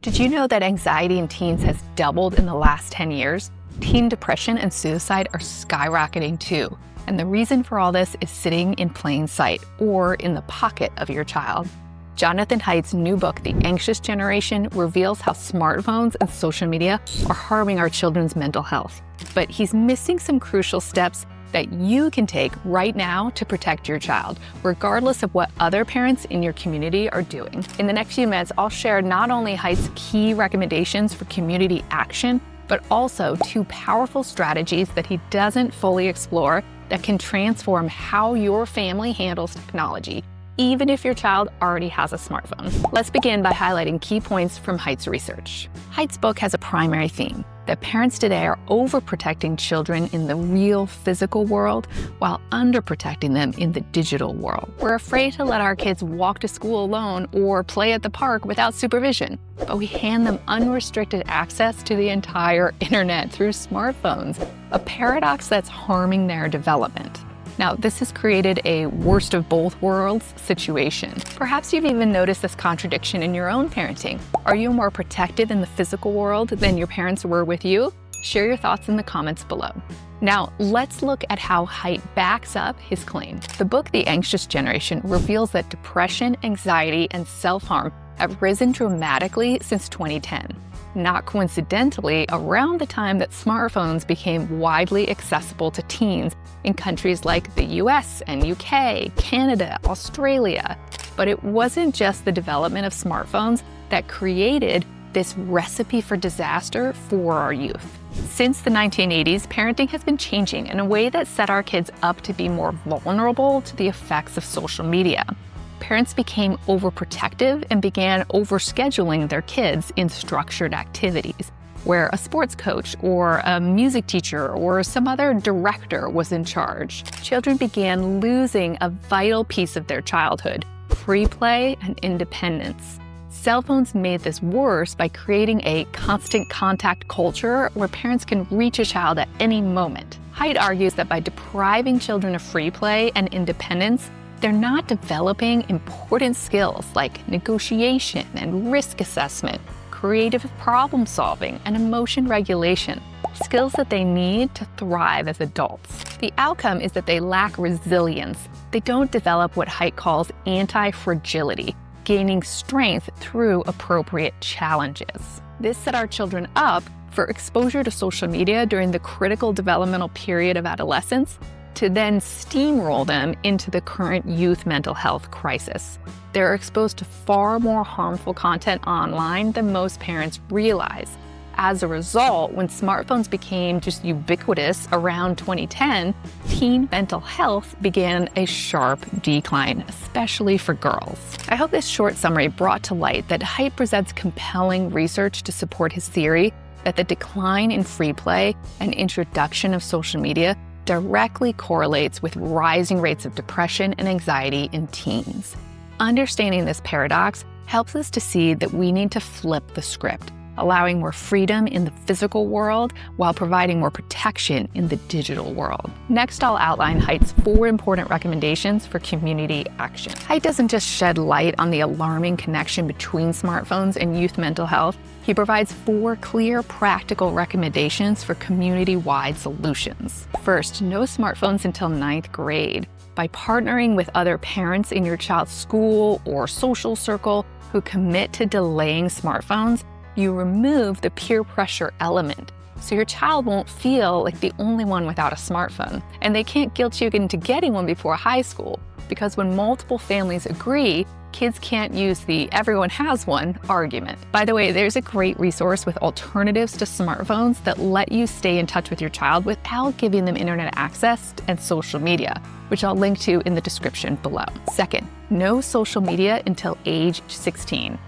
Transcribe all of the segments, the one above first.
Did you know that anxiety in teens has doubled in the last 10 years? Teen depression and suicide are skyrocketing too. And the reason for all this is sitting in plain sight or in the pocket of your child. Jonathan Haidt's new book, The Anxious Generation, reveals how smartphones and social media are harming our children's mental health. But he's missing some crucial steps that you can take right now to protect your child, regardless of what other parents in your community are doing. In the next few minutes, I'll share not only Haidt's key recommendations for community action, but also 2 powerful strategies that he doesn't fully explore that can transform how your family handles technology, even if your child already has a smartphone. Let's begin by highlighting key points from Haidt's research. Haidt's book has a primary theme that parents today are overprotecting children in the real physical world while underprotecting them in the digital world. We're afraid to let our kids walk to school alone or play at the park without supervision, but we hand them unrestricted access to the entire internet through smartphones, a paradox that's harming their development. Now, this has created a worst of both worlds situation. Perhaps you've even noticed this contradiction in your own parenting. Are you more protective in the physical world than your parents were with you? Share your thoughts in the comments below. Now, let's look at how Haidt backs up his claim. The book, The Anxious Generation, reveals that depression, anxiety, and self-harm have risen dramatically since 2010. Not coincidentally, around the time that smartphones became widely accessible to teens in countries like the US and UK, Canada, Australia. But it wasn't just the development of smartphones that created this recipe for disaster for our youth. Since the 1980s, parenting has been changing in a way that set our kids up to be more vulnerable to the effects of social media. Parents became overprotective and began overscheduling their kids in structured activities, where a sports coach or a music teacher or some other director was in charge. Children began losing a vital piece of their childhood: free play and independence. Cell phones made this worse by creating a constant contact culture where parents can reach a child at any moment. Haidt argues that by depriving children of free play and independence, they're not developing important skills like negotiation and risk assessment, creative problem solving, and emotion regulation, skills that they need to thrive as adults. The outcome is that they lack resilience. They don't develop what Haidt calls anti-fragility, gaining strength through appropriate challenges. This set our children up for exposure to social media during the critical developmental period of adolescence, to then steamroll them into the current youth mental health crisis. They're exposed to far more harmful content online than most parents realize. As a result, when smartphones became just ubiquitous around 2010, teen mental health began a sharp decline, especially for girls. I hope this short summary brought to light that Haidt presents compelling research to support his theory that the decline in free play and introduction of social media directly correlates with rising rates of depression and anxiety in teens. Understanding this paradox helps us to see that we need to flip the script, allowing more freedom in the physical world while providing more protection in the digital world. Next, I'll outline Haidt's 4 important recommendations for community action. Haidt doesn't just shed light on the alarming connection between smartphones and youth mental health. He provides 4 clear, practical recommendations for community-wide solutions. First, no smartphones until 9th grade. By partnering with other parents in your child's school or social circle who commit to delaying smartphones, you remove the peer pressure element, so your child won't feel like the only one without a smartphone. And they can't guilt you into getting one before high school, because when multiple families agree, kids can't use the everyone has one argument. By the way, there's a great resource with alternatives to smartphones that let you stay in touch with your child without giving them internet access and social media, which I'll link to in the description below. Second, no social media until age 16.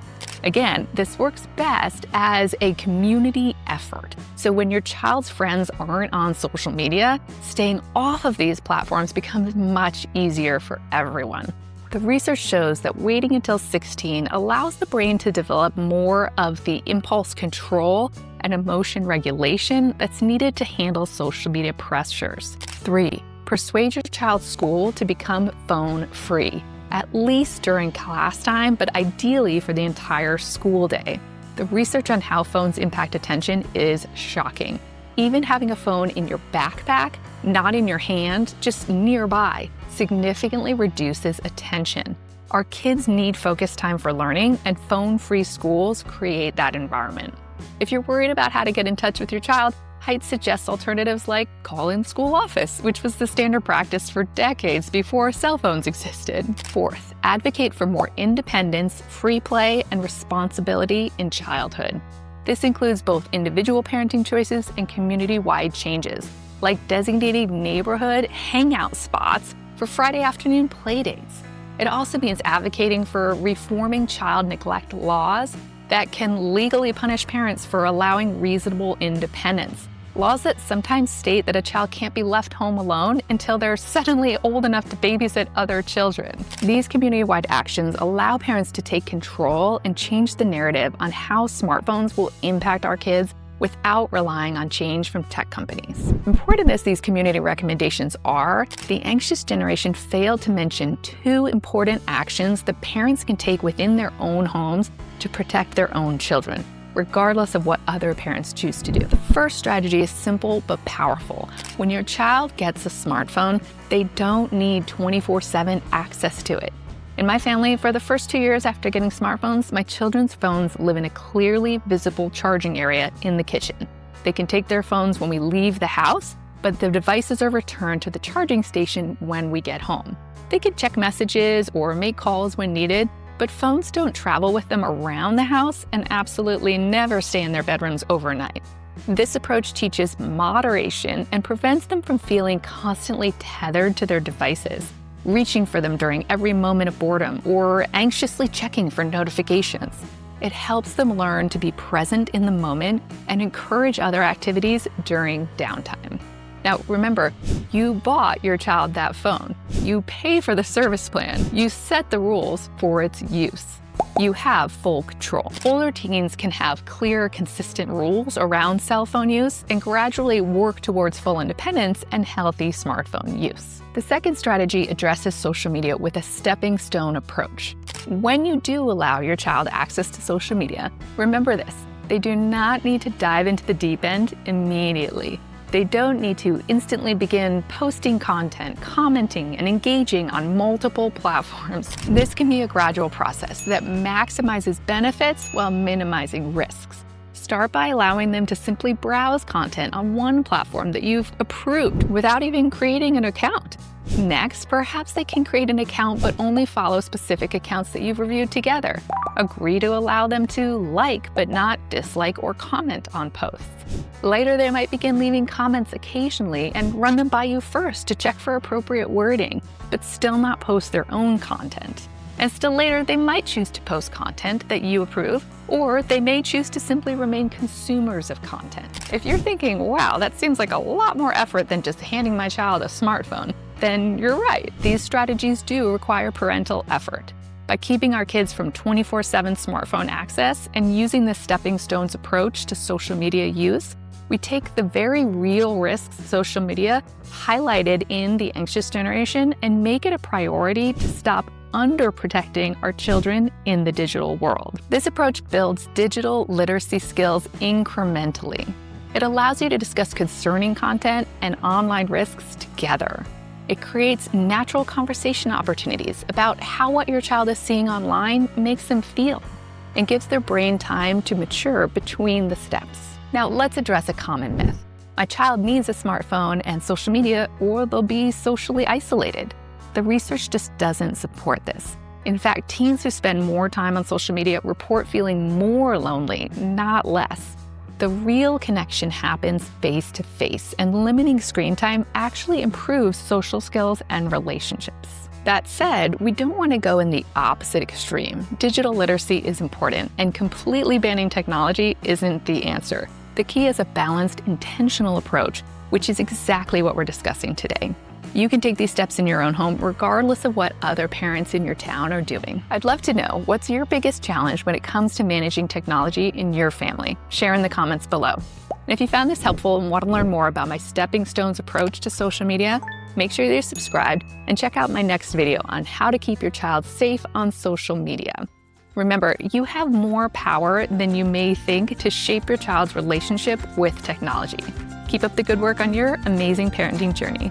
Again, this works best as a community effort. So when your child's friends aren't on social media, staying off of these platforms becomes much easier for everyone. The research shows that waiting until 16 allows the brain to develop more of the impulse control and emotion regulation that's needed to handle social media pressures. 3, persuade your child's school to become phone-free, at least during class time, but ideally for the entire school day. The research on how phones impact attention is shocking. Even having a phone in your backpack, not in your hand, just nearby, significantly reduces attention. Our kids need focus time for learning, and phone-free schools create that environment. If you're worried about how to get in touch with your child, Height suggests alternatives like call-in school office, which was the standard practice for decades before cell phones existed. Fourth, advocate for more independence, free play, and responsibility in childhood. This includes both individual parenting choices and community-wide changes, like designating neighborhood hangout spots for Friday afternoon playdates. It also means advocating for reforming child neglect laws that can legally punish parents for allowing reasonable independence. Laws that sometimes state that a child can't be left home alone until they're suddenly old enough to babysit other children. These community-wide actions allow parents to take control and change the narrative on how smartphones will impact our kids without relying on change from tech companies. Important as these community recommendations are, the anxious generation failed to mention two important actions that parents can take within their own homes to protect their own children, regardless of what other parents choose to do. The first strategy is simple but powerful. When your child gets a smartphone, they don't need 24/7 access to it. In my family, for the first 2 years after getting smartphones, my children's phones live in a clearly visible charging area in the kitchen. They can take their phones when we leave the house, but the devices are returned to the charging station when we get home. They can check messages or make calls when needed, but phones don't travel with them around the house and absolutely never stay in their bedrooms overnight. This approach teaches moderation and prevents them from feeling constantly tethered to their devices, reaching for them during every moment of boredom or anxiously checking for notifications. It helps them learn to be present in the moment and encourage other activities during downtime. Now, remember, you bought your child that phone. You pay for the service plan. You set the rules for its use. You have full control. Older teens can have clear, consistent rules around cell phone use and gradually work towards full independence and healthy smartphone use. The second strategy addresses social media with a stepping stone approach. When you do allow your child access to social media, remember this: they do not need to dive into the deep end immediately. They don't need to instantly begin posting content, commenting, and engaging on multiple platforms. This can be a gradual process that maximizes benefits while minimizing risks. Start by allowing them to simply browse content on one platform that you've approved without even creating an account. Next, perhaps they can create an account but only follow specific accounts that you've reviewed together. Agree to allow them to like but not dislike or comment on posts. Later, they might begin leaving comments occasionally and run them by you first to check for appropriate wording, but still not post their own content. And still later, they might choose to post content that you approve, or they may choose to simply remain consumers of content. If you're thinking, wow, that seems like a lot more effort than just handing my child a smartphone, then you're right. These strategies do require parental effort. By keeping our kids from 24/7 smartphone access and using the stepping stones approach to social media use, we take the very real risks social media highlighted in the anxious generation and make it a priority to stop underprotecting our children in the digital world. This approach builds digital literacy skills incrementally. It allows you to discuss concerning content and online risks together. It creates natural conversation opportunities about how what your child is seeing online makes them feel and gives their brain time to mature between the steps. Now, let's address a common myth. My child needs a smartphone and social media or they'll be socially isolated. The research just doesn't support this. In fact, teens who spend more time on social media report feeling more lonely, not less. The real connection happens face-to-face, and limiting screen time actually improves social skills and relationships. That said, we don't want to go in the opposite extreme. Digital literacy is important, and completely banning technology isn't the answer. The key is a balanced, intentional approach, which is exactly what we're discussing today. You can take these steps in your own home regardless of what other parents in your town are doing. I'd love to know, what's your biggest challenge when it comes to managing technology in your family? Share in the comments below. And if you found this helpful and want to learn more about my stepping stones approach to social media, make sure you're subscribed and check out my next video on how to keep your child safe on social media. Remember, you have more power than you may think to shape your child's relationship with technology. Keep up the good work on your amazing parenting journey.